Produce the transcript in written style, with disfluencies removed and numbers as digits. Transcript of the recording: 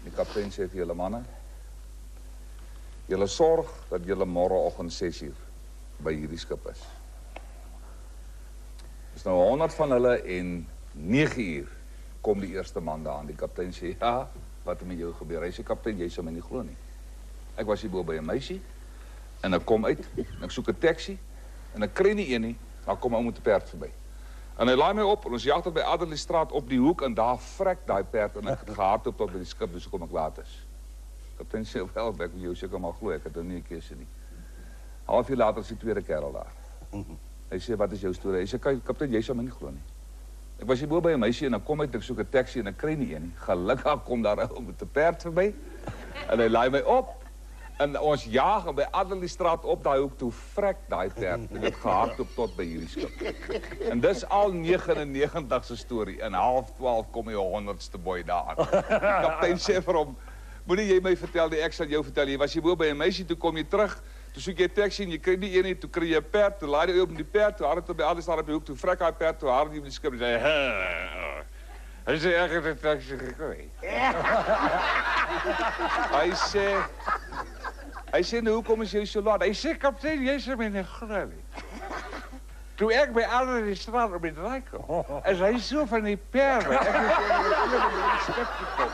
Die kaptein sê vir julle manne, julle sorg dat julle môreoggend 6 uur by hierdie skip is. Dis nou 100 van hulle en 9 uur kom die eerste man daar aan. Die kaptein sê, ja, wat het met jou gebeur? Hy sê, kaptein, jy sal my nie glo nie. Ek was hier bo by 'n meisie en ek kom uit en ek soek 'n taxi en ek kry nie een nie, dan kom 'n ou met 'n perd verby. En hy laai my op en ons jag tot by Adderleystraat op die hoek en daar vrek daai perd en ek het gehardloop tot by die skip, dus kom ek laat is. Kaptein sê, wel, ek wil jou seker maar glo, ek het nou nie 'n keuse nie. Halfuur later is die tweede kerel daar. Hy sê, wat is jou storie? Hy sê, kaptein, jy sal my nie glo nie. Ek was hier bo by 'n meisie en ek kom uit, ek soek 'n taxi en ek kry nie een nie. Gelukkig kom daar 'n ou met 'n perd verby en hy laai my op. En ons jaag en by Adderleystraat op daai hoek toe vrek daai perd en dit gehardloop tot by hierdie skip. En dis al 99 se storie. En 11:30 kom die 100ste boy daar aan. Die kaptein sê vir hom, moenie jy my vertel nie, ek sal jou vertel. Jy was hier bo by 'n meisie, toe kom jy terug, toe soek jy 'n taxi en jy kry nie een nie, toe kry jy 'n perd, toe laai jy op met die perd, toe hardloop by Adderleystraat op die hoek, toe vrek daai perd, toe hardloop jy by die skip en sê, hy sê, ek het 'n taxi gekry. Hy sê, nou, hoekom is jy so laat? Hy sê, kaptein, jy sê my nie glo nie. Toe ek by Adderleystraat op die draai kom, is hy so van die perde. Ek het in die skip gekom.